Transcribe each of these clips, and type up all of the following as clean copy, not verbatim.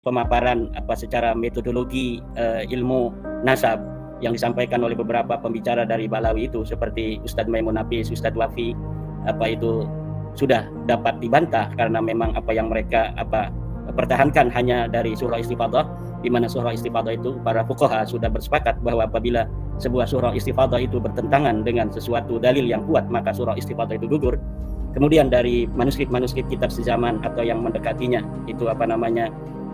pemaparan secara metodologi ilmu nasab yang disampaikan oleh beberapa pembicara dari Balawi itu seperti Ustadz Maimun Nafis, Ustadz Wafi itu sudah dapat dibantah karena memang apa yang mereka pertahankan hanya dari surah Istifadah, di mana surah Istifadah itu para fuqaha sudah bersepakat bahwa apabila sebuah surah Istifadah itu bertentangan dengan sesuatu dalil yang kuat, maka surah Istifadah itu gugur. Kemudian dari manuskrip kitab sezaman atau yang mendekatinya itu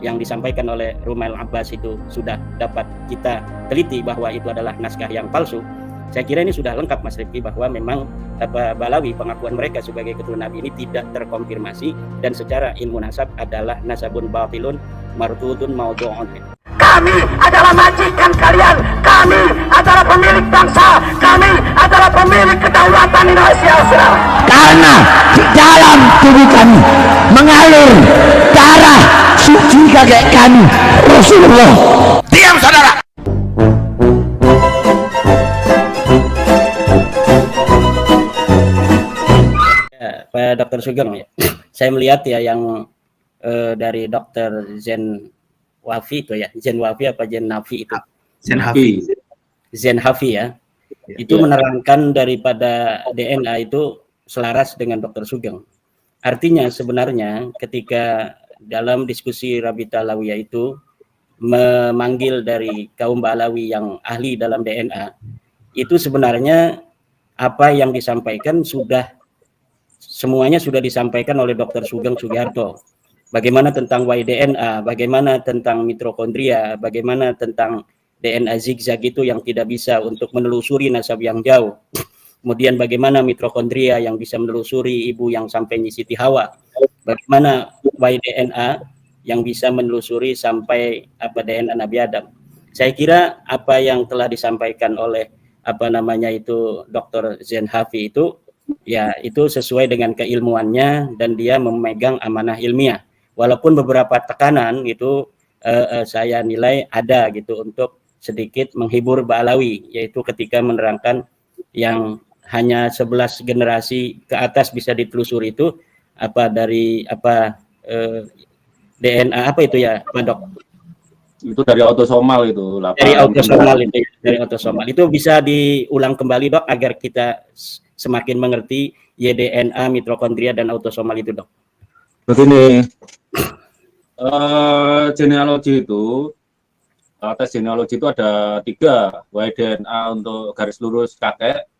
yang disampaikan oleh Rumail Abbas itu sudah dapat kita teliti bahwa itu adalah naskah yang palsu. Saya kira ini sudah lengkap Mas Rifki bahwa memang Balawi pengakuan mereka sebagai keturunan Nabi ini tidak terkonfirmasi dan secara ilmu nasab adalah nasabun batilun mardudun maudhu'un. Kami adalah majikan kalian, kami adalah pemilik bangsa, kami adalah pemilik kedaulatan Indonesia. Karena di dalam tubuh kami mengalir darah suci kakek kami Rasulullah. Diam saudara. Pak Dr. Sugeng ya. Saya melihat ya yang dari Dr. Zen Wafi itu ya, Zen Wafi apa Zen Nafi itu? Zen Hafi. Zen Hafi ya. Itu menerangkan daripada DNA itu selaras dengan Dr. Sugeng. Artinya sebenarnya ketika dalam diskusi Rabita Alawiyah itu memanggil dari kaum Balawi yang ahli dalam DNA, itu sebenarnya apa yang disampaikan semuanya sudah disampaikan oleh Dr. Sugeng Sugiharto. Bagaimana tentang Y-DNA, bagaimana tentang mitokondria, bagaimana tentang DNA zigzag itu yang tidak bisa untuk menelusuri nasab yang jauh. Kemudian bagaimana mitokondria yang bisa menelusuri ibu yang sampai Siti Hawa. Bagaimana Y-DNA yang bisa menelusuri sampai DNA Nabi Adam. Saya kira apa yang telah disampaikan oleh Dr. Zen Hafi itu ya itu sesuai dengan keilmuannya dan dia memegang amanah ilmiah. Walaupun beberapa tekanan itu saya nilai ada gitu untuk sedikit menghibur Balawi, yaitu ketika menerangkan yang hanya 11 generasi ke atas bisa ditelusuri itu dari DNA itu ya Pak Dok? Itu dari autosomal itu. Dari autosomal itu bisa diulang kembali Dok agar kita semakin mengerti YDNA, mitokondria dan autosomal itu Dok. Begini, genealogi itu, tes genealogi itu ada 3, Y-DNA untuk garis lurus kakek,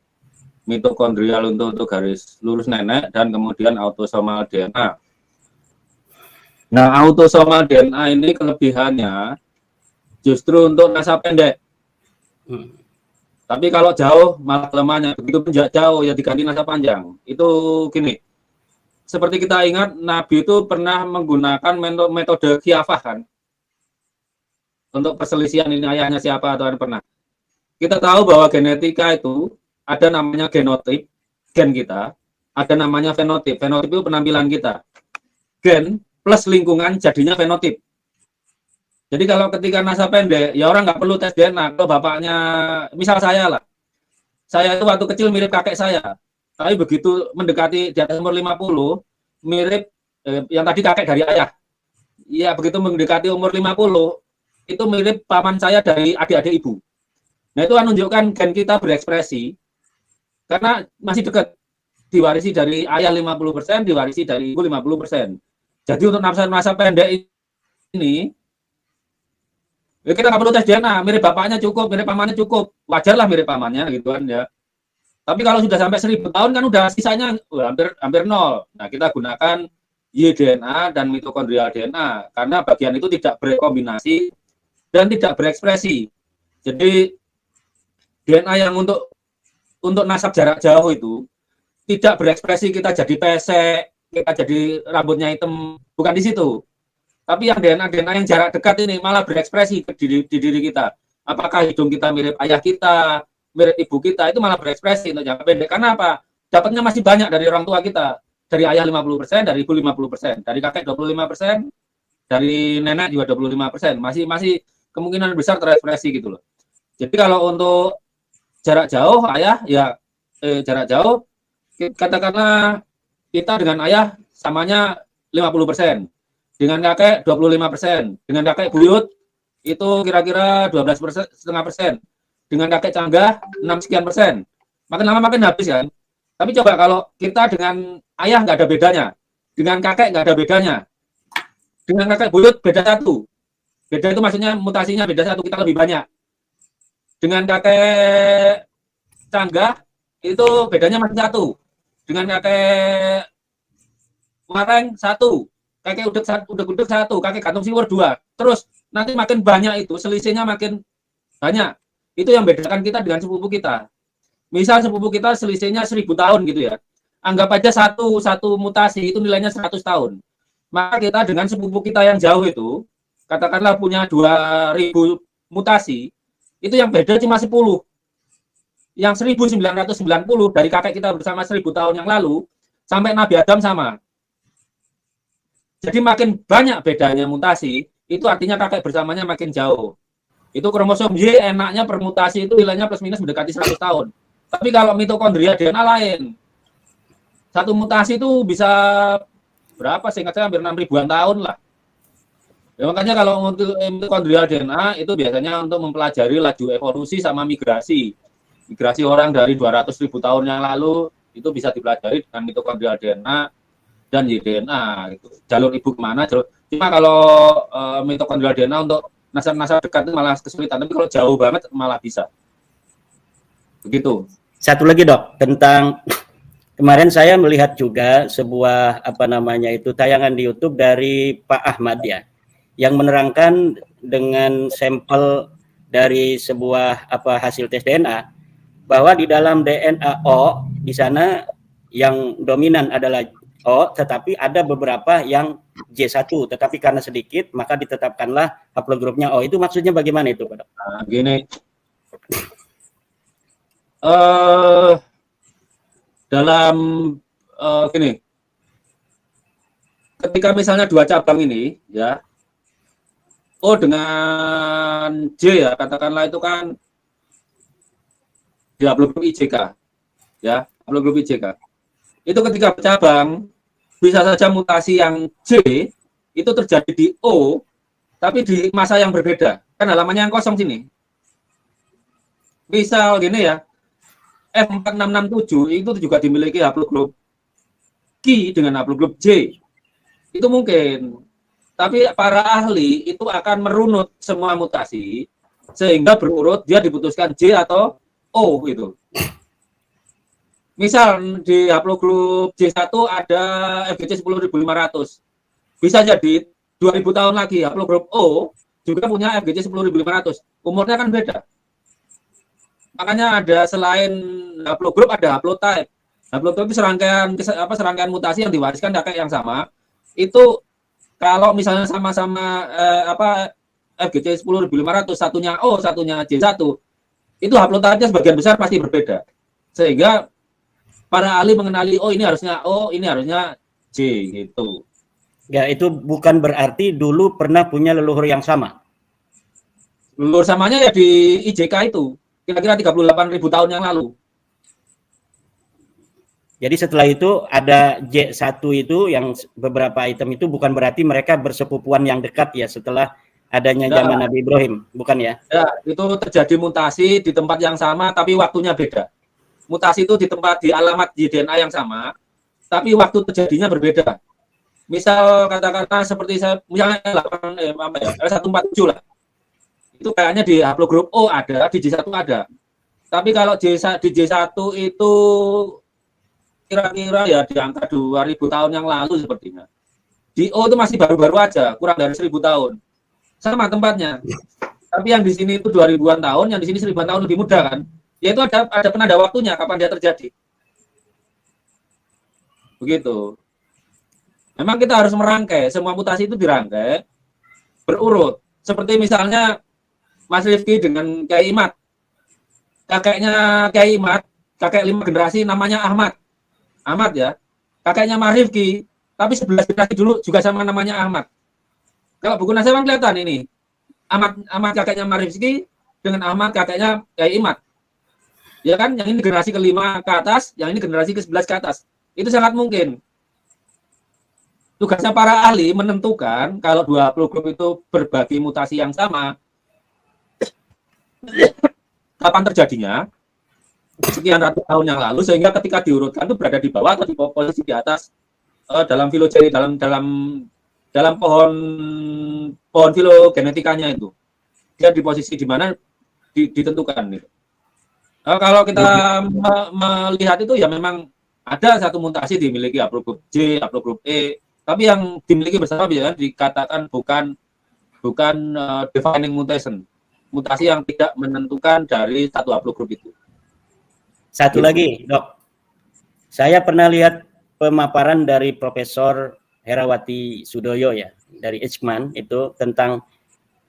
mitokondrial untuk garis lurus nenek, dan kemudian autosomal DNA. Nah, autosomal DNA ini kelebihannya justru untuk nasab pendek. Tapi kalau jauh malah kelemahannya, begitu jauh ya diganti nasab panjang. Itu gini, seperti kita ingat Nabi itu pernah menggunakan metode khilafah kan, untuk perselisihan ini ayahnya siapa atau pernah. Kita tahu bahwa genetika itu ada namanya genotip, gen kita, ada namanya fenotip. Fenotip itu penampilan kita. Gen plus lingkungan jadinya fenotip. Jadi kalau ketika nasab pendek, ya orang nggak perlu tes DNA. Kalau bapaknya, misal saya lah, saya itu waktu kecil mirip kakek saya. Tapi begitu mendekati di atas umur 50, mirip yang tadi kakek dari ayah. Ya, begitu mendekati umur 50, itu mirip paman saya dari adik-adik ibu. Nah, itu menunjukkan gen kita berekspresi, karena masih dekat. Diwarisi dari ayah 50%, diwarisi dari ibu 50%. Jadi untuk nasab pendek ini, ya kita nggak perlu tes DNA, mirip bapaknya cukup, mirip pamannya cukup. Wajarlah mirip pamannya, gitu kan ya. Tapi kalau sudah sampai 1000 tahun kan udah sisanya hampir nol. Nah, kita gunakan Y-DNA dan mitokondrial DNA karena bagian itu tidak berekombinasi dan tidak berekspresi. Jadi DNA yang untuk nasab jarak jauh itu tidak berekspresi, kita jadi pesek, kita jadi rambutnya hitam, bukan di situ. Tapi yang DNA yang jarak dekat ini malah berekspresi di diri kita. Apakah hidung kita mirip ayah kita, mirip ibu kita, itu malah berekspresi untuk jangka pendek. Karena apa? Dapatnya masih banyak dari orang tua kita. Dari ayah 50%, dari ibu 50%, dari kakek 25%, dari nenek juga 25%. Masih kemungkinan besar terekspresi gitu loh. Jadi kalau untuk jarak jauh, ayah ya jarak jauh, katakanlah kita dengan ayah samanya 50%. dengan kakek 25%, dengan kakek buyut itu kira-kira 12,5%, dengan kakek canggah 6 sekian persen. Makin lama makin habis kan. Tapi coba kalau kita dengan ayah nggak ada bedanya, dengan kakek nggak ada bedanya, dengan kakek buyut beda 1. Beda itu maksudnya mutasinya beda 1, kita lebih banyak. Dengan kakek canggah itu bedanya masih 1. Dengan kakek mareng 1, kakek udek 1, kakek gantung siwur 2. Terus nanti makin banyak itu, selisihnya makin banyak. Itu yang bedakan kita dengan sepupu kita. Misal sepupu kita selisihnya 1000 tahun gitu ya. Anggap aja satu mutasi itu nilainya 100 tahun. Maka kita dengan sepupu kita yang jauh itu, katakanlah punya 2000 mutasi, itu yang beda cuma 10. Yang 1990 dari kakek kita bersama 1000 tahun yang lalu, sampai Nabi Adam sama. Jadi makin banyak bedanya mutasi, itu artinya kakek bersamanya makin jauh. Itu kromosom Y enaknya permutasi itu nilainya plus minus mendekati 100 tahun. Tapi kalau mitokondria DNA lain, satu mutasi itu bisa berapa sih? Ingat saya hampir 6.000-an tahun lah. Ya, makanya kalau untuk mitokondria DNA itu biasanya untuk mempelajari laju evolusi sama migrasi. Migrasi orang dari 200.000 tahun yang lalu itu bisa dipelajari dengan mitokondria DNA dan Y-DNA. Gitu. Jalur ibu kemana? Cuma kalau mitokondria DNA untuk nasab-nasab dekat itu malah kesulitan. Tapi kalau jauh banget malah bisa. Begitu. Satu lagi Dok, tentang kemarin saya melihat juga sebuah tayangan di YouTube dari Pak Ahmad ya, yang menerangkan dengan sampel dari sebuah hasil tes DNA bahwa di dalam DNA O di sana yang dominan adalah O, tetapi ada beberapa yang J1, tetapi karena sedikit maka ditetapkanlah haplogrupnya O. Itu maksudnya bagaimana itu Pak Dok? Nah, gini. Dalam gini, ketika misalnya 2 cabang ini ya, O dengan J ya, katakanlah itu kan di haplogrup IJK ya, haplogrup IJK itu ketika bercabang bisa saja mutasi yang J itu terjadi di O tapi di masa yang berbeda, kan halamannya yang kosong sini. Misal gini ya, F4667 itu juga dimiliki haplogrup Q dengan haplogrup J. Itu mungkin. Tapi para ahli itu akan merunut semua mutasi sehingga berurut dia diputuskan J atau O gitu. Misal di haplogrup J1 ada FGC 10.500. Bisa jadi 2000 tahun lagi haplogrup O juga punya FGC 10.500. Umurnya kan beda. Makanya ada selain haplogrup ada haplotype. Haplotype itu serangkaian mutasi yang diwariskan kakek yang sama. Itu kalau misalnya sama-sama FGC 10.500, satunya O, satunya J1, itu haplotype-nya sebagian besar pasti berbeda. Sehingga para ahli mengenali ini harusnya O, ini harusnya J gitu. Ya, itu bukan berarti dulu pernah punya leluhur yang sama. Leluhur samanya ya di IJK itu. Kira-kira 38.000 tahun yang lalu. Jadi setelah itu ada J1 itu yang beberapa item itu bukan berarti mereka bersepupuan yang dekat ya setelah adanya zaman Nabi Ibrahim, bukan ya? Ya, itu terjadi mutasi di tempat yang sama tapi waktunya beda. Mutasi itu di tempat di alamat di DNA yang sama, tapi waktu terjadinya berbeda. Misal katakanlah seperti saya misalnya L147 lah. Itu kayaknya di haplogrup O ada, di J1 ada. Tapi kalau di J1 itu kira-kira ya di angka 2000 tahun yang lalu sepertinya. Di O itu masih baru-baru aja, kurang dari 1000 tahun. Sama tempatnya. Tapi yang di sini itu 2000-an tahun, yang di sini 1000-an tahun lebih muda kan. Yaitu ada penanda waktunya kapan dia terjadi. Begitu. Memang kita harus merangkai, semua mutasi itu dirangkai berurut. Seperti misalnya Mas Rifki dengan Kiai Imad. Kakeknya Kiai Imad, kakek 5 generasi namanya Ahmad. Ahmad ya. Kakeknya Mas Rifki, tapi 11 generasi dulu juga sama namanya Ahmad. Kalau buku nasab kelihatan ini. Ahmad kakeknya Mas Rifki dengan Ahmad kakeknya Kiai Imad. Ya kan, yang ini generasi ke-5 ke atas, yang ini generasi ke-11 ke atas. Itu sangat mungkin. Tugasnya para ahli menentukan kalau dua haplogrup itu berbagi mutasi yang sama, kapan terjadinya, sekian ratus tahun yang lalu, sehingga ketika diurutkan itu berada di bawah atau di posisi di atas dalam filogeni, dalam pohon filogenetikanya itu. Dia di posisi di mana ditentukan gitu. Kalau kita melihat itu ya memang ada satu mutasi dimiliki haplogrup J, haplogrup E, tapi yang dimiliki bersama biasanya dikatakan bukan defining mutation, mutasi yang tidak menentukan dari satu haplogrup itu. Satu lagi, Dok. Saya pernah lihat pemaparan dari Profesor Herawati Sudoyo ya, dari Eijkman itu tentang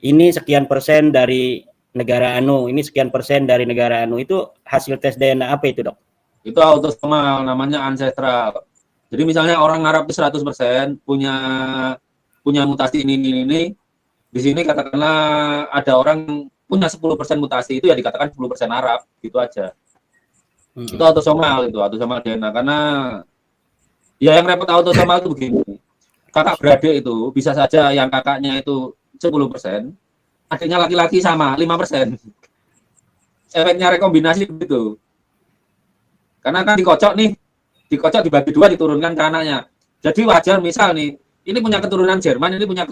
ini sekian persen dari negara anu, ini sekian persen dari negara anu. Itu hasil tes DNA apa itu, Dok? Itu autosomal, namanya ancestral. Jadi misalnya orang Arab itu 100% punya mutasi ini. Di sini katakanlah ada orang punya 10% mutasi, itu ya dikatakan 10% Arab, gitu aja. Itu autosomal DNA. Karena ya yang repot autosomal itu begini. Kakak beradik itu bisa saja yang kakaknya itu 10%, adiknya laki-laki sama 5%. Efeknya rekombinasi begitu. Karena kan dikocok dibagi dua, diturunkan ke anaknya. Jadi wajar misal nih, ini punya keturunan Jerman, ini punya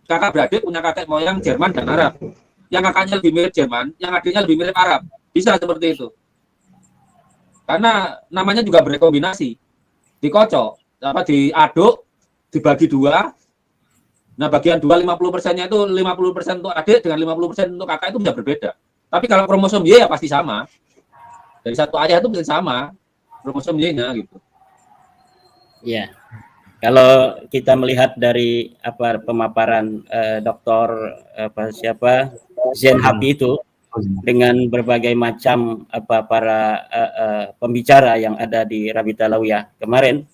kakak beradik, punya kakek moyang Jerman dan Arab. Yang kakaknya lebih mirip Jerman, yang adiknya lebih mirip Arab. Bisa seperti itu. Karena namanya juga berekombinasi. Dikocok, diaduk, dibagi dua. Nah, bagian 2 50%-nya itu 50% untuk adik dengan 50% untuk kakak itu bisa berbeda. Tapi kalau kromosom Y ya pasti sama. Dari satu ayah itu bisa sama kromosom Y-nya gitu. Ya. Kalau kita melihat dari pemaparan Dr. Zain Habib itu dengan berbagai macam para pembicara yang ada di Rabita Alawiyah kemarin,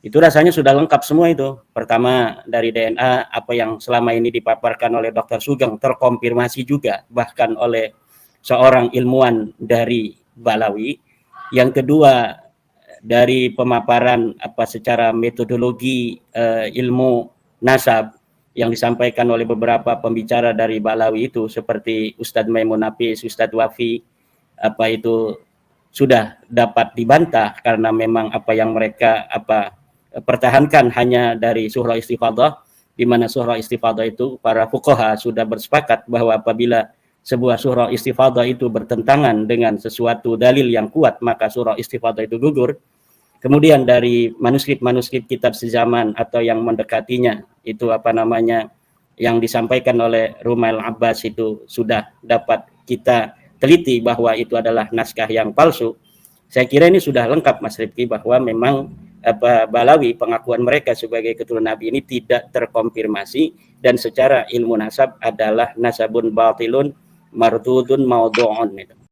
itu rasanya sudah lengkap semua itu. Pertama dari DNA, apa yang selama ini dipaparkan oleh Dr. Sugeng terkonfirmasi juga bahkan oleh seorang ilmuwan dari Balawi. Yang kedua dari pemaparan secara metodologi ilmu nasab yang disampaikan oleh beberapa pembicara dari Balawi itu seperti Ustadz Maimun Nafis, Ustadz Wafi, itu sudah dapat dibantah karena memang apa yang mereka pertahankan hanya dari surah istifadah, di mana surah istifadah itu para fuqaha sudah bersepakat bahwa apabila sebuah surah istifadah itu bertentangan dengan sesuatu dalil yang kuat, maka surah istifadah itu gugur. Kemudian dari manuskrip kitab sezaman atau yang mendekatinya itu yang disampaikan oleh Rumail Abbas itu sudah dapat kita teliti bahwa itu adalah naskah yang palsu. Saya kira ini sudah lengkap Mas Rifki bahwa memang Balawi pengakuan mereka sebagai keturunan Nabi ini tidak terkonfirmasi dan secara ilmu nasab adalah nasabun batilun mardudun maudhu'un.